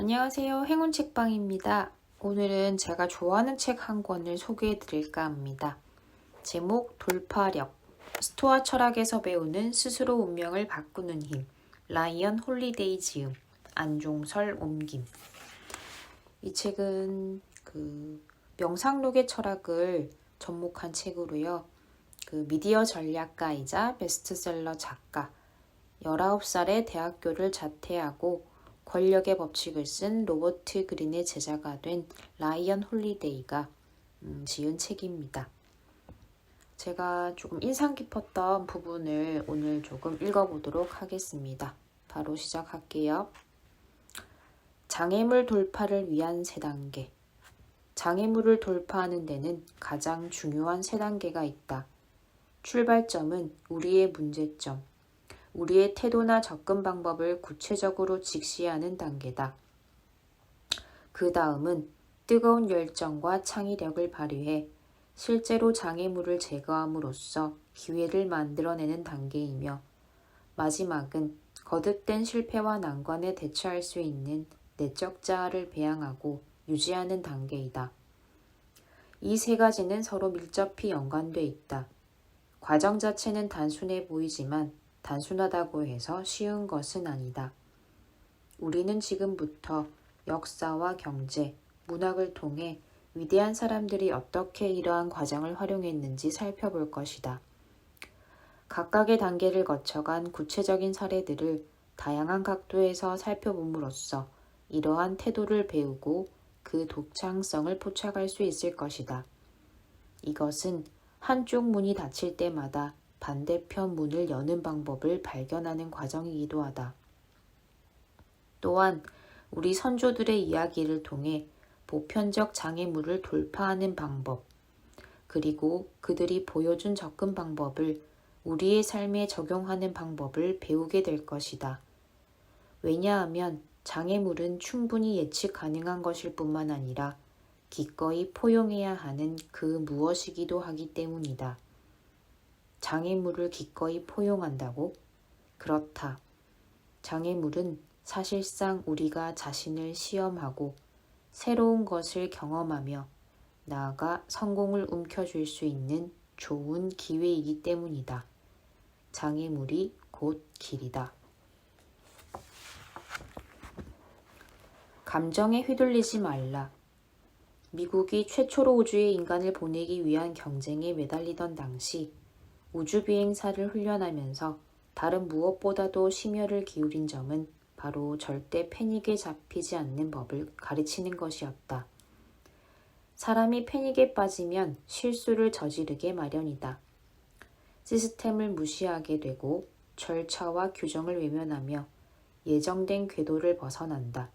안녕하세요. 행운책방입니다. 오늘은 제가 좋아하는 책 한 권을 소개해 드릴까 합니다. 제목 돌파력, 스토아 철학에서 배우는 스스로 운명을 바꾸는 힘, 라이언 홀리데이 지음, 안종설 옮김. 이 책은 명상록의 철학을 접목한 책으로요. 미디어 전략가이자 베스트셀러 작가, 19살에 대학교를 자퇴하고 권력의 법칙을 쓴 로버트 그린의 제자가 된 라이언 홀리데이가 지은 책입니다. 제가 조금 인상 깊었던 부분을 오늘 조금 읽어보도록 하겠습니다. 바로 시작할게요. 장애물 돌파를 위한 3단계. 장애물을 돌파하는 데는 가장 중요한 3단계가 있다. 출발점은 우리의 문제점, 우리의 태도나 접근 방법을 구체적으로 직시하는 단계다. 그 다음은 뜨거운 열정과 창의력을 발휘해 실제로 장애물을 제거함으로써 기회를 만들어내는 단계이며, 마지막은 거듭된 실패와 난관에 대처할 수 있는 내적 자아를 배양하고 유지하는 단계이다. 이 3가지는 서로 밀접히 연관돼 있다. 과정 자체는 단순해 보이지만 단순하다고 해서 쉬운 것은 아니다. 우리는 지금부터 역사와 경제, 문학을 통해 위대한 사람들이 어떻게 이러한 과정을 활용했는지 살펴볼 것이다. 각각의 단계를 거쳐간 구체적인 사례들을 다양한 각도에서 살펴봄으로써 이러한 태도를 배우고 그 독창성을 포착할 수 있을 것이다. 이것은 한쪽 문이 닫힐 때마다 반대편 문을 여는 방법을 발견하는 과정이기도 하다. 또한 우리 선조들의 이야기를 통해 보편적 장애물을 돌파하는 방법, 그리고 그들이 보여준 접근 방법을 우리의 삶에 적용하는 방법을 배우게 될 것이다. 왜냐하면 장애물은 충분히 예측 가능한 것일 뿐만 아니라 기꺼이 포용해야 하는 그 무엇이기도 하기 때문이다. 장애물을 기꺼이 포용한다고? 그렇다. 장애물은 사실상 우리가 자신을 시험하고 새로운 것을 경험하며 나아가 성공을 움켜쥘 수 있는 좋은 기회이기 때문이다. 장애물이 곧 길이다. 감정에 휘둘리지 말라. 미국이 최초로 우주에 인간을 보내기 위한 경쟁에 매달리던 당시 우주비행사를 훈련하면서 다른 무엇보다도 심혈을 기울인 점은 바로 절대 패닉에 잡히지 않는 법을 가르치는 것이었다. 사람이 패닉에 빠지면 실수를 저지르게 마련이다. 시스템을 무시하게 되고 절차와 규정을 외면하며 예정된 궤도를 벗어난다.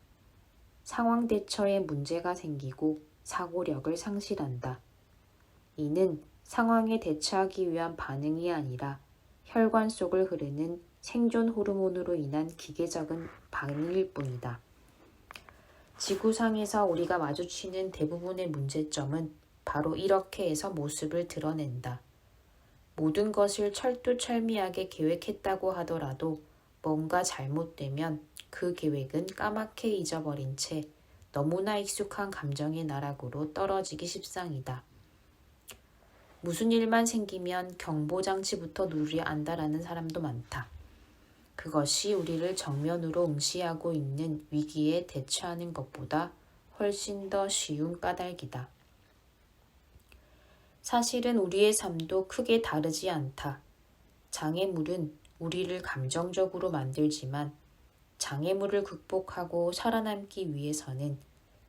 상황 대처에 문제가 생기고 사고력을 상실한다. 이는 상황에 대처하기 위한 반응이 아니라 혈관 속을 흐르는 생존 호르몬으로 인한 기계적인 반응일 뿐이다. 지구상에서 우리가 마주치는 대부분의 문제점은 바로 이렇게 해서 모습을 드러낸다. 모든 것을 철두철미하게 계획했다고 하더라도 뭔가 잘못되면 그 계획은 까맣게 잊어버린 채 너무나 익숙한 감정의 나락으로 떨어지기 십상이다. 무슨 일만 생기면 경보장치부터 누르려 안다라는 사람도 많다. 그것이 우리를 정면으로 응시하고 있는 위기에 대처하는 것보다 훨씬 더 쉬운 까닭이다. 사실은 우리의 삶도 크게 다르지 않다. 장애물은 우리를 감정적으로 만들지만 장애물을 극복하고 살아남기 위해서는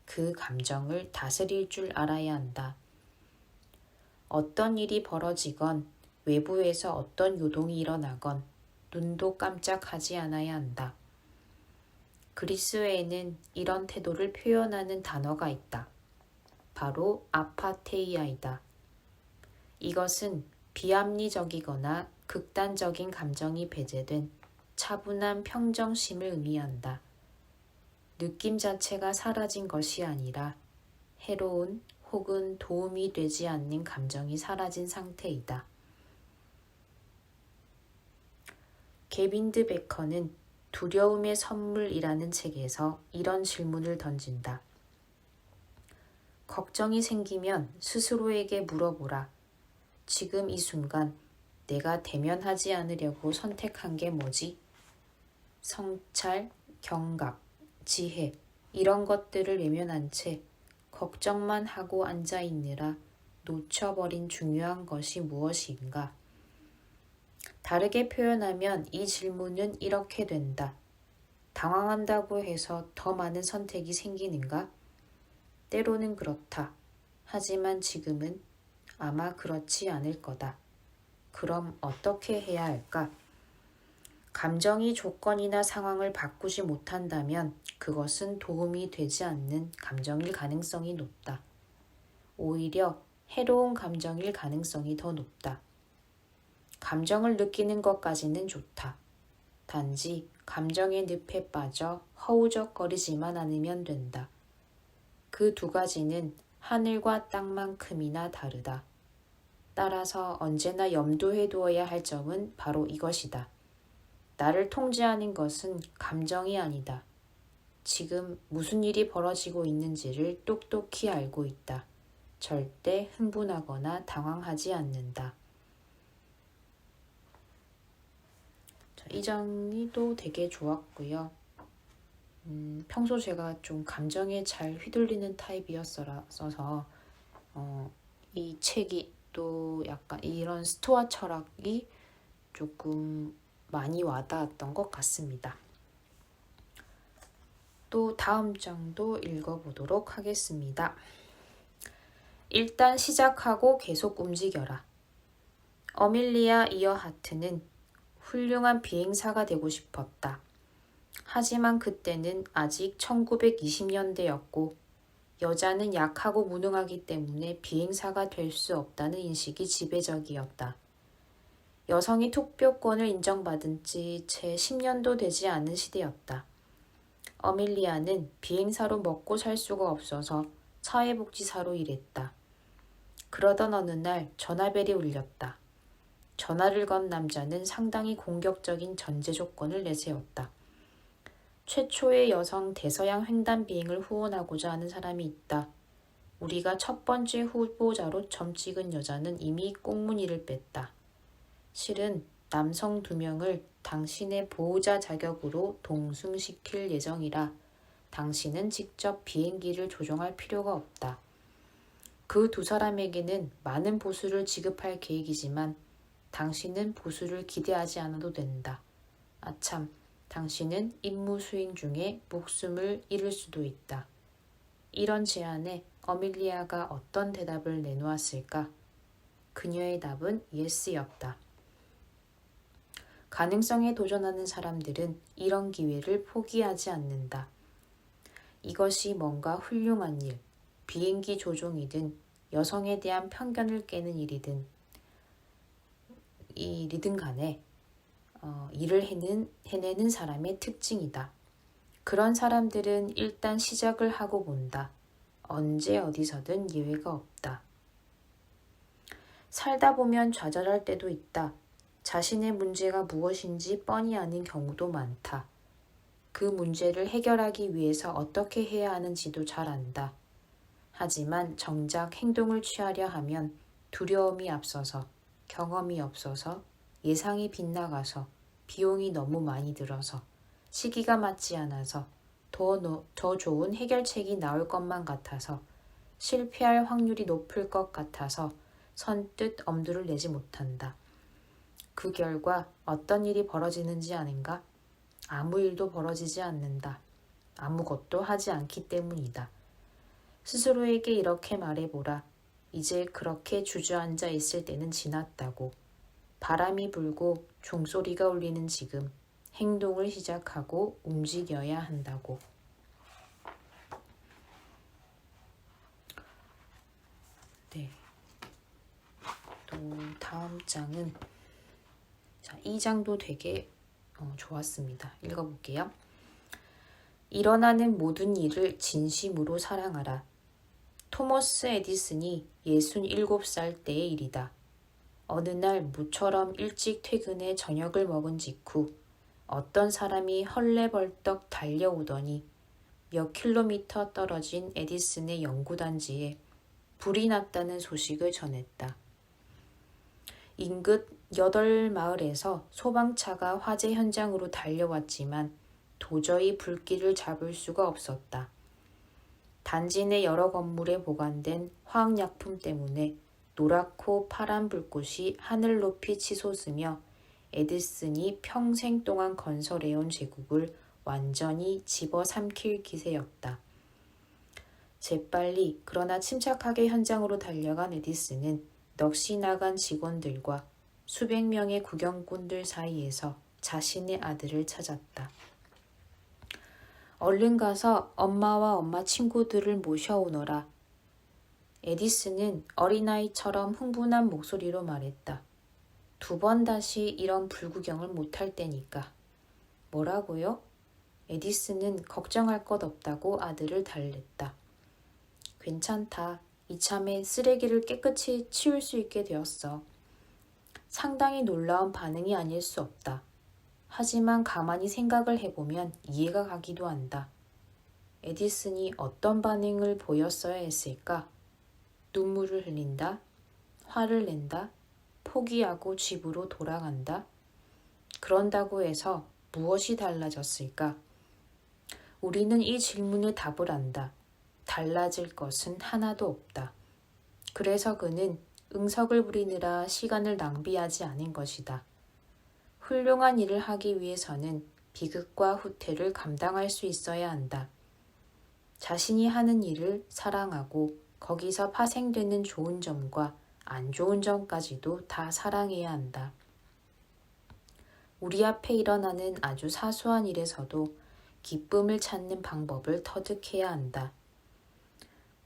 그 감정을 다스릴 줄 알아야 한다. 어떤 일이 벌어지건 외부에서 어떤 요동이 일어나건 눈도 깜짝하지 않아야 한다. 그리스어에는 이런 태도를 표현하는 단어가 있다. 바로 아파테이아이다. 이것은 비합리적이거나 극단적인 감정이 배제된 차분한 평정심을 의미한다. 느낌 자체가 사라진 것이 아니라 해로운 혹은 도움이 되지 않는 감정이 사라진 상태이다. 게빈드 베커는 두려움의 선물이라는 책에서 이런 질문을 던진다. 걱정이 생기면 스스로에게 물어보라. 지금 이 순간 내가 대면하지 않으려고 선택한 게 뭐지? 성찰, 경각, 지혜 이런 것들을 외면한 채 걱정만 하고 앉아있느라 놓쳐버린 중요한 것이 무엇인가? 다르게 표현하면 이 질문은 이렇게 된다. 당황한다고 해서 더 많은 선택이 생기는가? 때로는 그렇다. 하지만 지금은 아마 그렇지 않을 거다. 그럼 어떻게 해야 할까? 감정이 조건이나 상황을 바꾸지 못한다면 그것은 도움이 되지 않는 감정일 가능성이 높다. 오히려 해로운 감정일 가능성이 더 높다. 감정을 느끼는 것까지는 좋다. 단지 감정의 늪에 빠져 허우적거리지만 않으면 된다. 그 두 가지는 하늘과 땅만큼이나 다르다. 따라서 언제나 염두에 두어야 할 점은 바로 이것이다. 나를 통제하는 것은 감정이 아니다. 지금 무슨 일이 벌어지고 있는지를 똑똑히 알고 있다. 절대 흥분하거나 당황하지 않는다. 이 장이 또 되게 좋았고요. 평소 제가 좀 감정에 잘 휘둘리는 타입이었어서 이 책이 또 약간 이런 스토아 철학이 조금 많이 와닿았던 것 같습니다. 또 다음 장도 읽어보도록 하겠습니다. 일단 시작하고 계속 움직여라. 어밀리아 이어하트는 훌륭한 비행사가 되고 싶었다. 하지만 그때는 아직 1920년대였고 여자는 약하고 무능하기 때문에 비행사가 될 수 없다는 인식이 지배적이었다. 여성이 투표권을 인정받은 지 채 10년도 되지 않은 시대였다. 어밀리아는 비행사로 먹고 살 수가 없어서 사회복지사로 일했다. 그러던 어느 날 전화벨이 울렸다. 전화를 건 남자는 상당히 공격적인 전제 조건을 내세웠다. 최초의 여성 대서양 횡단 비행을 후원하고자 하는 사람이 있다. 우리가 첫 번째 후보자로 점 찍은 여자는 이미 꽁무니를 뺐다. 실은 남성 2명을 당신의 보호자 자격으로 동승시킬 예정이라 당신은 직접 비행기를 조종할 필요가 없다. 그 두 사람에게는 많은 보수를 지급할 계획이지만 당신은 보수를 기대하지 않아도 된다. 아참, 당신은 임무 수행 중에 목숨을 잃을 수도 있다. 이런 제안에 어밀리아가 어떤 대답을 내놓았을까? 그녀의 답은 예스였다. 가능성에 도전하는 사람들은 이런 기회를 포기하지 않는다. 이것이 뭔가 훌륭한 일, 비행기 조종이든 여성에 대한 편견을 깨는 일이든 간에 일을 해내는 사람의 특징이다. 그런 사람들은 일단 시작을 하고 본다. 언제 어디서든 예외가 없다. 살다 보면 좌절할 때도 있다. 자신의 문제가 무엇인지 뻔히 아는 경우도 많다. 그 문제를 해결하기 위해서 어떻게 해야 하는지도 잘 안다. 하지만 정작 행동을 취하려 하면 두려움이 앞서서, 경험이 없어서, 예상이 빗나가서, 비용이 너무 많이 들어서, 시기가 맞지 않아서, 더 좋은 해결책이 나올 것만 같아서, 실패할 확률이 높을 것 같아서 선뜻 엄두를 내지 못한다. 그 결과 어떤 일이 벌어지는지 아는가? 아무 일도 벌어지지 않는다. 아무것도 하지 않기 때문이다. 스스로에게 이렇게 말해보라. 이제 그렇게 주저앉아 있을 때는 지났다고. 바람이 불고 종소리가 울리는 지금 행동을 시작하고 움직여야 한다고. 네. 또 다음 장은 이 장도 되게 좋았습니다. 읽어볼게요. 일어나는 모든 일을 진심으로 사랑하라. 토머스 에디슨이 67살 때의 일이다. 어느 날 모처럼 일찍 퇴근해 저녁을 먹은 직후 어떤 사람이 헐레벌떡 달려오더니 몇 킬로미터 떨어진 에디슨의 연구단지에 불이 났다는 소식을 전했다. 인근 8마을에서 소방차가 화재 현장으로 달려왔지만 도저히 불길을 잡을 수가 없었다. 단지 내 여러 건물에 보관된 화학약품 때문에 노랗고 파란 불꽃이 하늘 높이 치솟으며 에디슨이 평생 동안 건설해온 제국을 완전히 집어삼킬 기세였다. 재빨리 그러나 침착하게 현장으로 달려간 에디슨은 넋이 나간 직원들과 수백 명의 구경꾼들 사이에서 자신의 아들을 찾았다. 얼른 가서 엄마와 엄마 친구들을 모셔오너라. 에디슨은 어린아이처럼 흥분한 목소리로 말했다. 2번 다시 이런 불구경을 못할 때니까. 뭐라고요? 에디슨은 걱정할 것 없다고 아들을 달랬다. 괜찮다. 이참에 쓰레기를 깨끗이 치울 수 있게 되었어. 상당히 놀라운 반응이 아닐 수 없다. 하지만 가만히 생각을 해보면 이해가 가기도 한다. 에디슨이 어떤 반응을 보였어야 했을까? 눈물을 흘린다? 화를 낸다? 포기하고 집으로 돌아간다? 그런다고 해서 무엇이 달라졌을까? 우리는 이 질문에 답을 안다. 달라질 것은 하나도 없다. 그래서 그는 응석을 부리느라 시간을 낭비하지 않은 것이다. 훌륭한 일을 하기 위해서는 비극과 후퇴를 감당할 수 있어야 한다. 자신이 하는 일을 사랑하고 거기서 파생되는 좋은 점과 안 좋은 점까지도 다 사랑해야 한다. 우리 앞에 일어나는 아주 사소한 일에서도 기쁨을 찾는 방법을 터득해야 한다.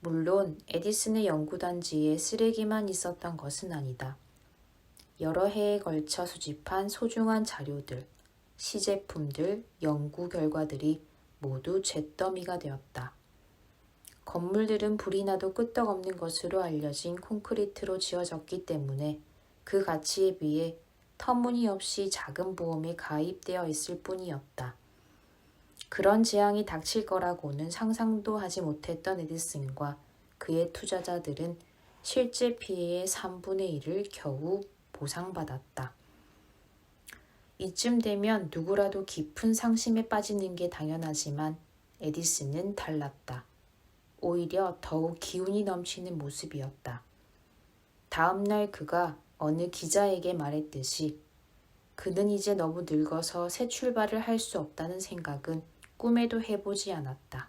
물론 에디슨의 연구단지에 쓰레기만 있었던 것은 아니다. 여러 해에 걸쳐 수집한 소중한 자료들, 시제품들, 연구 결과들이 모두 잿더미가 되었다. 건물들은 불이 나도 끄떡없는 것으로 알려진 콘크리트로 지어졌기 때문에 그 가치에 비해 터무니없이 작은 보험에 가입되어 있을 뿐이었다. 그런 재앙이 닥칠 거라고는 상상도 하지 못했던 에디슨과 그의 투자자들은 실제 피해의 3분의 1을 겨우 보상받았다. 이쯤 되면 누구라도 깊은 상심에 빠지는 게 당연하지만 에디슨은 달랐다. 오히려 더욱 기운이 넘치는 모습이었다. 다음 날 그가 어느 기자에게 말했듯이 그는 이제 너무 늙어서 새 출발을 할 수 없다는 생각은 꿈에도 해보지 않았다.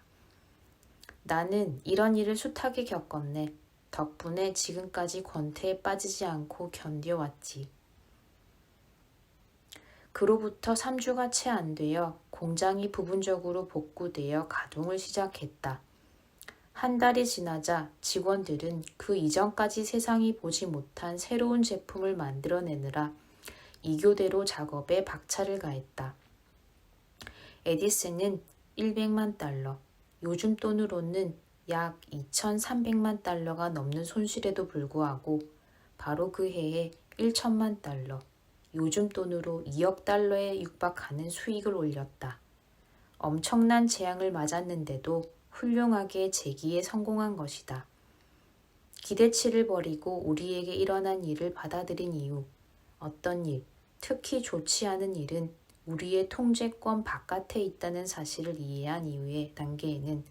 나는 이런 일을 숱하게 겪었네. 덕분에 지금까지 권태에 빠지지 않고 견뎌왔지. 그로부터 3주가 채 안 되어 공장이 부분적으로 복구되어 가동을 시작했다. 한 달이 지나자 직원들은 그 이전까지 세상이 보지 못한 새로운 제품을 만들어내느라 이교대로 작업에 박차를 가했다. 에디슨은 100만 달러, 요즘 돈으로는 약 2,300만 달러가 넘는 손실에도 불구하고 바로 그 해에 1천만 달러, 요즘 돈으로 2억 달러에 육박하는 수익을 올렸다. 엄청난 재앙을 맞았는데도 훌륭하게 재기에 성공한 것이다. 기대치를 버리고 우리에게 일어난 일을 받아들인 이유, 어떤 일, 특히 좋지 않은 일은 우리의 통제권 바깥에 있다는 사실을 이해한 이후의 단계에는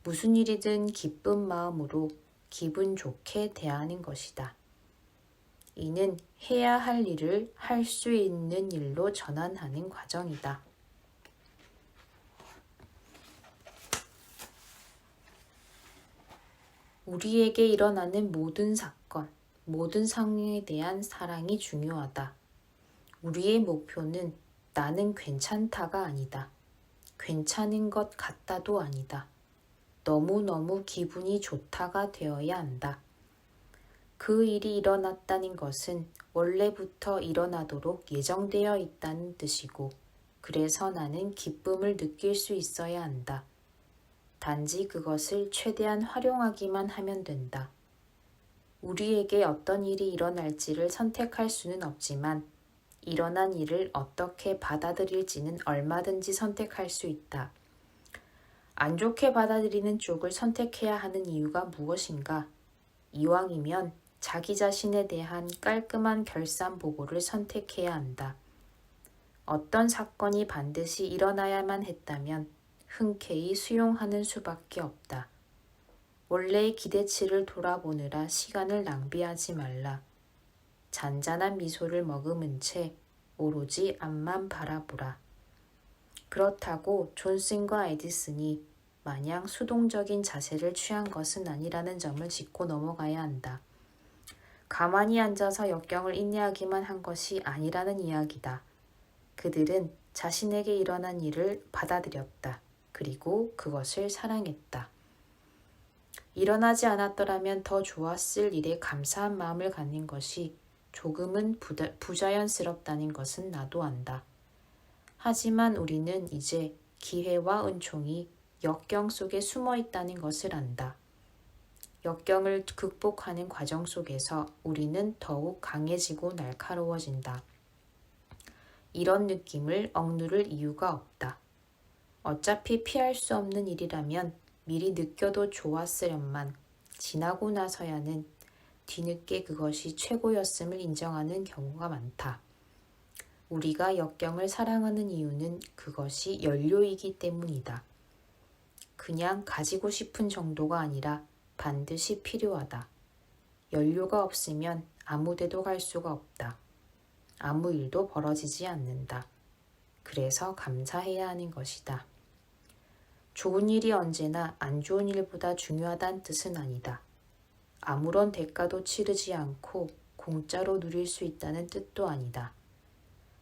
무슨 일이든 기쁜 마음으로 기분 좋게 대하는 것이다. 이는 해야 할 일을 할 수 있는 일로 전환하는 과정이다. 우리에게 일어나는 모든 사건, 모든 상황에 대한 사랑이 중요하다. 우리의 목표는 나는 괜찮다가 아니다. 괜찮은 것 같다도 아니다. 너무너무 기분이 좋다가 되어야 한다. 그 일이 일어났다는 것은 원래부터 일어나도록 예정되어 있다는 뜻이고, 그래서 나는 기쁨을 느낄 수 있어야 한다. 단지 그것을 최대한 활용하기만 하면 된다. 우리에게 어떤 일이 일어날지를 선택할 수는 없지만 일어난 일을 어떻게 받아들일지는 얼마든지 선택할 수 있다. 안 좋게 받아들이는 쪽을 선택해야 하는 이유가 무엇인가? 이왕이면 자기 자신에 대한 깔끔한 결산 보고를 선택해야 한다. 어떤 사건이 반드시 일어나야만 했다면 흔쾌히 수용하는 수밖에 없다. 원래의 기대치를 돌아보느라 시간을 낭비하지 말라. 잔잔한 미소를 머금은 채 오로지 앞만 바라보라. 그렇다고 존슨과 에디슨이 마냥 수동적인 자세를 취한 것은 아니라는 점을 짚고 넘어가야 한다. 가만히 앉아서 역경을 인내하기만 한 것이 아니라는 이야기다. 그들은 자신에게 일어난 일을 받아들였다. 그리고 그것을 사랑했다. 일어나지 않았더라면 더 좋았을 일에 감사한 마음을 갖는 것이 조금은 부자연스럽다는 것은 나도 안다. 하지만 우리는 이제 기회와 은총이 역경 속에 숨어 있다는 것을 안다. 역경을 극복하는 과정 속에서 우리는 더욱 강해지고 날카로워진다. 이런 느낌을 억누를 이유가 없다. 어차피 피할 수 없는 일이라면 미리 느껴도 좋았으련만 지나고 나서야는 뒤늦게 그것이 최고였음을 인정하는 경우가 많다. 우리가 역경을 사랑하는 이유는 그것이 연료이기 때문이다. 그냥 가지고 싶은 정도가 아니라 반드시 필요하다. 연료가 없으면 아무 데도 갈 수가 없다. 아무 일도 벌어지지 않는다. 그래서 감사해야 하는 것이다. 좋은 일이 언제나 안 좋은 일보다 중요하다는 뜻은 아니다. 아무런 대가도 치르지 않고 공짜로 누릴 수 있다는 뜻도 아니다.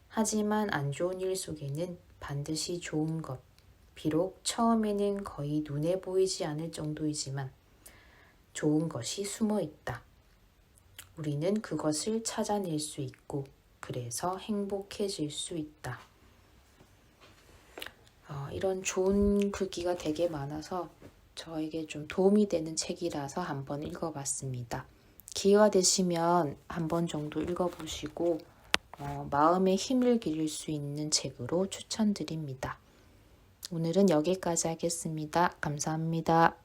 하지만 안 좋은 일 속에는 반드시 좋은 것, 비록 처음에는 거의 눈에 보이지 않을 정도이지만 좋은 것이 숨어 있다. 우리는 그것을 찾아낼 수 있고 그래서 행복해질 수 있다. 이런 좋은 글귀가 되게 많아서 저에게 좀 도움이 되는 책이라서 한번 읽어봤습니다. 기회가 되시면 한 번 정도 읽어보시고 마음에 힘을 기를 수 있는 책으로 추천드립니다. 오늘은 여기까지 하겠습니다. 감사합니다.